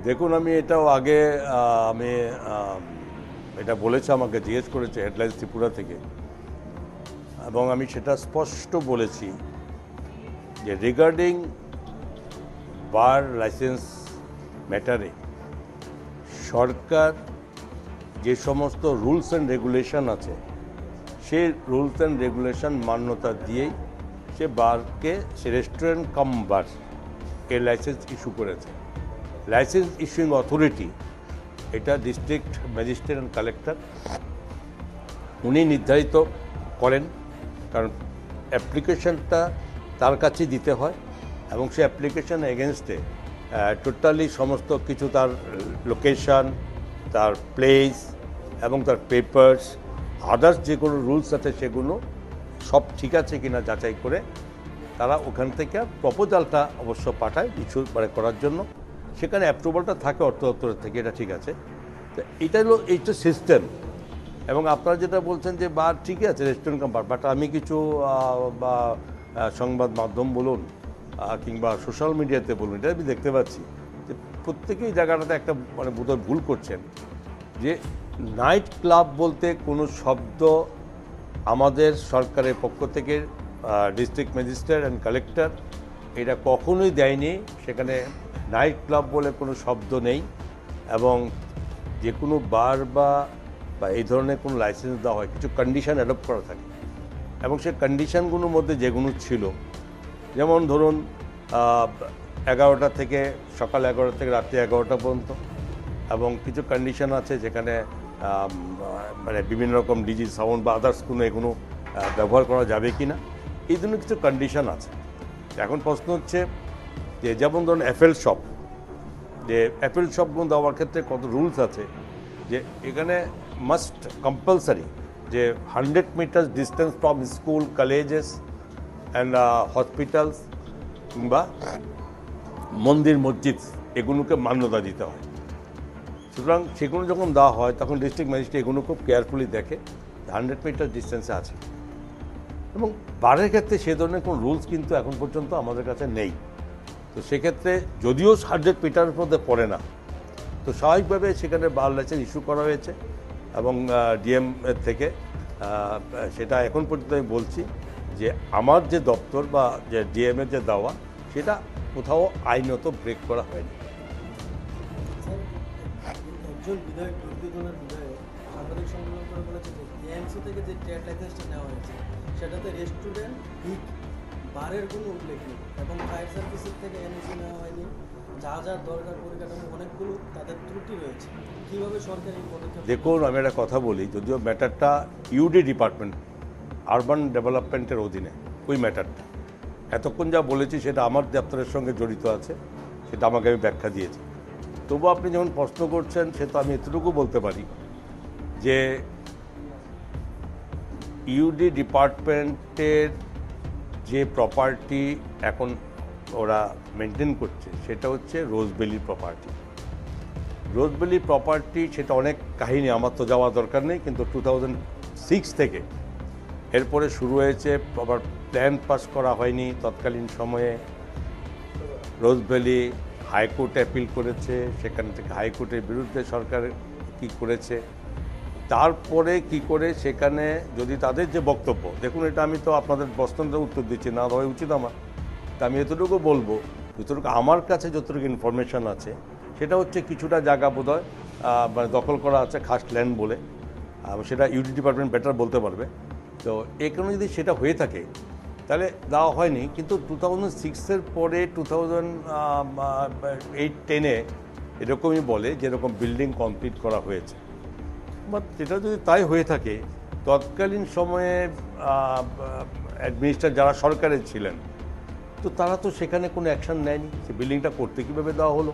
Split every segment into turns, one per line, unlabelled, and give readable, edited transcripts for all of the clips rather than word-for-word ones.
দেখুন, আমি এটাও আগে আমি এটা বলেছে, আমাকে জিজ্ঞেস করেছে হেডলাইন্স ত্রিপুরা থেকে, এবং আমি সেটা স্পষ্ট বলেছি যে রিগার্ডিং বার লাইসেন্স ম্যাটারে সরকার যে সমস্ত রুলস অ্যান্ড রেগুলেশন আছে সেই রুলস অ্যান্ড রেগুলেশন মান্যতা দিয়েই সে বারকে, সে রেস্টুরেন্ট কাম বার এর লাইসেন্স ইস্যু করেছে। লাইসেন্স ইস্যুইং অথরিটি এটা ডিস্ট্রিক্ট ম্যাজিস্ট্রেট অ্যান্ড কালেক্টর, উনি নির্ধারিত করেন, কারণ অ্যাপ্লিকেশনটা তার কাছে দিতে হয় এবং সে অ্যাপ্লিকেশন এগেনস্টে টোটালি সমস্ত কিছু, তার লোকেশন, তার প্লেস এবং তার পেপারস, আদার্স যে কোনো রুলস আছে সেগুলো সব ঠিক আছে কিনা যাচাই করে তারা ওখান থেকে প্রপোজালটা অবশ্য পাঠায় ইস্যু করার জন্য। সেখানে অ্যাপ্রুভালটা থাকে অর্থ দপ্তরের থেকে, এটা ঠিক আছে। তো এটা হলো এইটা সিস্টেম। এবং আপনারা যেটা বলছেন যে বার ঠিকই আছে, রেস্টুরেন্ট কাম বার, বাট আমি কিছু বা সংবাদ মাধ্যম বলুন কিংবা সোশ্যাল মিডিয়াতে বলুন, এটা আমি দেখতে পাচ্ছি যে প্রত্যেকেই জায়গাটাতে একটা বোধহয় ভুল করছেন, যে নাইট ক্লাব বলতে কোনো শব্দ আমাদের সরকারের পক্ষ থেকে ডিস্ট্রিক্ট ম্যাজিস্ট্রেট অ্যান্ড কালেক্টর এটা কখনোই দেয়নি। সেখানে নাইট ক্লাব বলে কোনো শব্দ নেই, এবং যে কোনো বার বা এই ধরনের কোনো লাইসেন্স দেওয়া হয় কিছু কন্ডিশন অ্যাডপ্ট করা থাকে, এবং সেই কন্ডিশনগুলোর মধ্যে যেগুলো ছিল, যেমন ধরুন 11টা থেকে সকাল 11টা থেকে রাত্রি 11টা পর্যন্ত, এবং কিছু কন্ডিশন আছে যেখানে বিভিন্ন রকম ডিজি সাউন্ড বা আদার্স কোনো এগুলো ব্যবহার করা যাবে কি না, এই ধরনের কিছু কন্ডিশন আছে। এখন প্রশ্ন হচ্ছে যে যেমন ধরুন অ্যাপেল শপ, যে অ্যাপেল শপগুলো দেওয়ার ক্ষেত্রে কত রুলস আছে, যে এখানে মাস্ট কম্পালসারি যে 100 metre distance from school, colleges and hospitals কিংবা মন্দির, মসজিদ, এগুলোকে মান্যতা দিতে হয়। সুতরাং সেগুলো যখন দেওয়া হয় তখন ডিস্ট্রিক্ট ম্যাজিস্ট্রেট এগুলো খুব কেয়ারফুলি দেখে 100 মিটার ডিস্টেন্সে আছে, এবং বারের ক্ষেত্রে সে ধরনের কোনো রুলস কিন্তু এখন পর্যন্ত আমাদের কাছে নেই। তো সেক্ষেত্রে যদিও 100 মিটারের মধ্যে পড়ে না, তো স্বাভাবিকভাবে সেখানে বার লাইসেন্স ইস্যু করা হয়েছে, এবং ডিএম থেকে সেটা এখন পর্যন্ত আমি বলছি যে আমার যে দপ্তর বা যে ডিএমের যে দেওয়া, সেটা কোথাও আইনত ব্রেক করা হয়নি।
একজন বিধায়ক, বিরোধী দলের বিধায়ক সাংবাদিক সম্মেলন করে বলেছে যে এএমসি থেকে যে ট্রেড লাইসেন্সটা নেওয়া হয়েছে সেটাতে রেস্টুরেন্ট, বারের কোনো উল্লেখ নেই, এবং ফায়ার সার্ভিসের থেকে এনওসি নেওয়া হয়নি। যা যা দরকার পরিকাঠামো অনেকগুলো তাদের ত্রুটি রয়েছে। কীভাবে সরকার এই পদক্ষেপ?
দেখুন, আমি একটা কথা বলি, যদিও ম্যাটারটা ইউডি ডিপার্টমেন্ট, আরবান ডেভেলপমেন্টের অধীনে ওই ম্যাটারটা, এতক্ষণ যা বলেছি সেটা আমার দপ্তরের সঙ্গে জড়িত আছে, সেটা আমাকে আমি ব্যাখ্যা দিয়েছি। তবু আপনি যখন প্রশ্ন করছেন, সে তো আমি এতটুকু বলতে পারি যে ইউডি ডিপার্টমেন্টের যে প্রপার্টি এখন ওরা মেনটেন করছে সেটা হচ্ছে রোজভ্যালি প্রপার্টি। রোজভ্যালি প্রপার্টি সেটা অনেক কাহিনী, আমার তো যাওয়া দরকার নেই, কিন্তু 2006 থেকে এরপরে শুরু হয়েছে। আবার প্ল্যান পাস করা হয়নি তৎকালীন সময়ে। রোজভ্যালি হাইকোর্টে অ্যাপিল করেছে, সেখান থেকে হাইকোর্টের বিরুদ্ধে সরকার কি করেছে, তারপরে কি করে সেখানে যদি তাদের যে বক্তব্য, দেখুন এটা আমি তো আপনাদের প্রশ্নের উত্তর দিচ্ছি না, দেওয়া উচিত আমার, তা আমি এতটুকু বলবো, যতটুকু আমার কাছে যতটুকু ইনফরমেশান আছে সেটা হচ্ছে কিছুটা জায়গা বোধহয় মানে দখল করা আছে খাস ল্যান্ড বলে, সেটা ইউডি ডিপার্টমেন্ট বেটার বলতে পারবে। তো এই কারণে যদি সেটা হয়ে থাকে তাহলে দেওয়া হয়নি, কিন্তু 2006-এর পরে 2008-10-এ এরকমই বলে যেরকম বিল্ডিং কমপ্লিট করা হয়েছে। বাট সেটা যদি তাই হয়ে থাকে, তৎকালীন সময়ে অ্যাডমিনিস্ট্রেটর যারা সরকারের ছিলেন, তো তারা তো সেখানে কোনো অ্যাকশন নেয়নি। সে বিল্ডিংটা করতে কীভাবে দেওয়া হলো,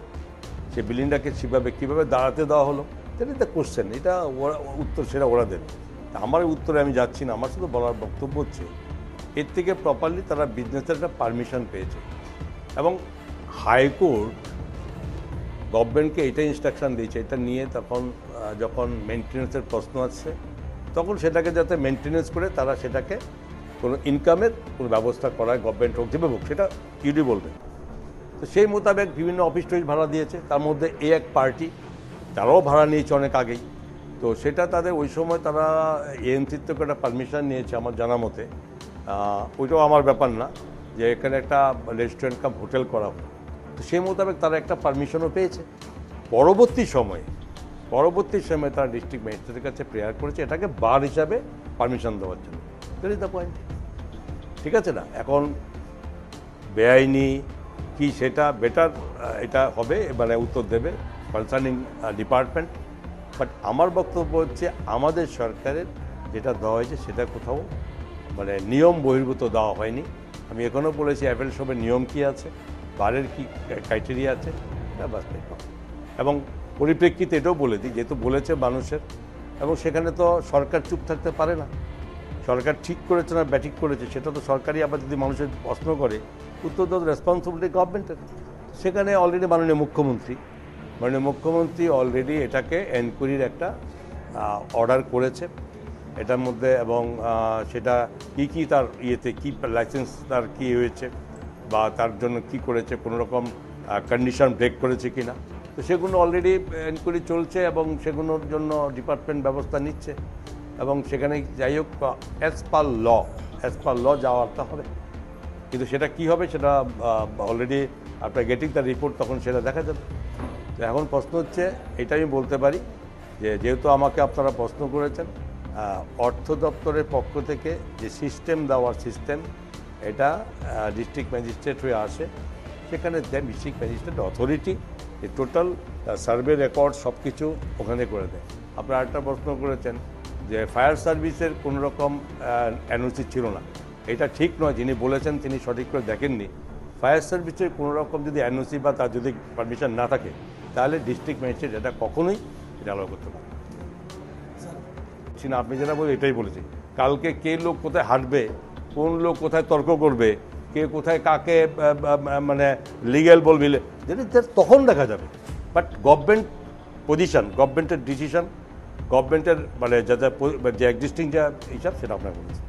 সে বিল্ডিংটাকে কীভাবে দাঁড়াতে দেওয়া হলো, তাহলে এটা কোশ্চেন, এটা ওরা উত্তর সেটা ওরা দেবে। আমার উত্তরে আমি যাচ্ছি না, আমার শুধু বলার বক্তব্য হচ্ছে এর থেকে প্রপারলি তারা বিজনেসের একটা পারমিশন পেয়েছে, এবং হাইকোর্ট গভর্নমেন্টকে এটা ইনস্ট্রাকশান দিয়েছে, এটা নিয়ে তখন যখন মেনটেন্যান্সের প্রশ্ন আসছে তখন সেটাকে যাতে মেনটেন্যান্স করে তারা সেটাকে কোনো ইনকামের কোনো ব্যবস্থা করায়, গভর্নমেন্ট হোক যেভাবে হোক, সেটা ইউডি বলবে। তো সেই মোতাবেক বিভিন্ন অফিস টফিস ভাড়া দিয়েছে, তার মধ্যে এই এক পার্টি তারাও ভাড়া নিয়েছে অনেক আগেই। তো সেটা তাদের ওই সময় তারা এএমসির থেকে একটা পারমিশন নিয়েছে আমার জানা মতে, ওইটাও আমার ব্যাপার না, যে এখানে একটা রেস্টুরেন্ট কাম হোটেল করা হবে। তো সেই মোতাবেক তারা একটা পারমিশনও পেয়েছে। পরবর্তী সময়ে তারা ডিস্ট্রিক্ট ম্যাজিস্ট্রেটের কাছে প্রেয়ার করেছে এটাকে বার হিসাবে পারমিশন দেওয়ার জন্য। দ্যাট ইজ দ্য পয়েন্ট, ঠিক আছে না? এখন বেআইনি কি সেটা বেটার এটা হবে, মানে উত্তর দেবে কনসার্নিং ডিপার্টমেন্ট। বাট আমার বক্তব্য হচ্ছে আমাদের সরকারের যেটা দেওয়া হয়েছে সেটা কোথাও মানে নিয়ম বহির্ভূত দেওয়া হয়নি। আমি এখনও বলেছি অ্যাপেল শপের নিয়ম কী আছে, বারের কী ক্রাইটেরিয়া আছে, এটা বাস এবং পরিপ্রেক্ষিতে এটাও বলে দিই, যেহেতু বলেছে মানুষের, এবং সেখানে তো সরকার চুপ থাকতে পারে না। সরকার ঠিক করেছে না ব্যাঠিক করেছে সেটা তো সরকারই আবার যদি মানুষের প্রশ্ন করে উত্তর দেওয়ার রেসপন্সিবিলিটি গভর্নমেন্টের। সেখানে অলরেডি মাননীয় মুখ্যমন্ত্রী অলরেডি এটাকে এনকোয়ারির একটা অর্ডার করেছে এটার মধ্যে, এবং সেটা কী তার ইয়েতে কী লাইসেন্স তার কী হয়েছে বা তার জন্য কি করেছে, কোনো রকম কন্ডিশন ব্রেক করেছে কি না, তো সেগুলো অলরেডি এনকোয়ারি চলছে এবং সেগুলোর জন্য ডিপার্টমেন্ট ব্যবস্থা নিচ্ছে। এবং সেখানে যাই হোক অ্যাজ পার ল যাওয়াটা হবে, কিন্তু সেটা কি হবে সেটা অলরেডি আপনার গেটিং দ্য রিপোর্ট, তখন সেটা দেখা যাবে। তো এখন প্রশ্ন হচ্ছে, এটা আমি বলতে পারি যে যেহেতু আমাকে আপনারা প্রশ্ন করেছেন, অর্থ দপ্তরের পক্ষ থেকে যে সিস্টেম এটা ডিস্ট্রিক্ট ম্যাজিস্ট্রেট হয়ে আসে, সেখানে ডিস্ট্রিক্ট ম্যাজিস্ট্রেট অথরিটি এই টোটাল সার্ভে রেকর্ড সব কিছু ওখানে করে দেয়। আপনারা একটা প্রশ্ন করেছেন যে ফায়ার সার্ভিসের কোনো রকম এনওসি ছিল না, এটা ঠিক নয়। যিনি বলেছেন তিনি সঠিক করে দেখেননি। ফায়ার সার্ভিসের কোনো রকম যদি এনওসি বা তার যদি পারমিশন না থাকে তাহলে ডিস্ট্রিক্ট ম্যাজিস্ট্রেট এটা কখনোই এটা অ্যালাউ করতে পারে না। আপনি যেটা বলেন এটাই বলেছি, কালকে কে লোক কোথায় হাঁটবে, কোন লোক কোথায় তর্ক করবে, কে কোথায় কাকে মানে লিগ্যাল বলবে, যেটা তখন দেখা যাবে। বাট গভর্নমেন্টের ডিসিশন, গভর্নমেন্টের মানে যে এক্সিস্টিং যা হিসাব সেটা আপনার বলেছে।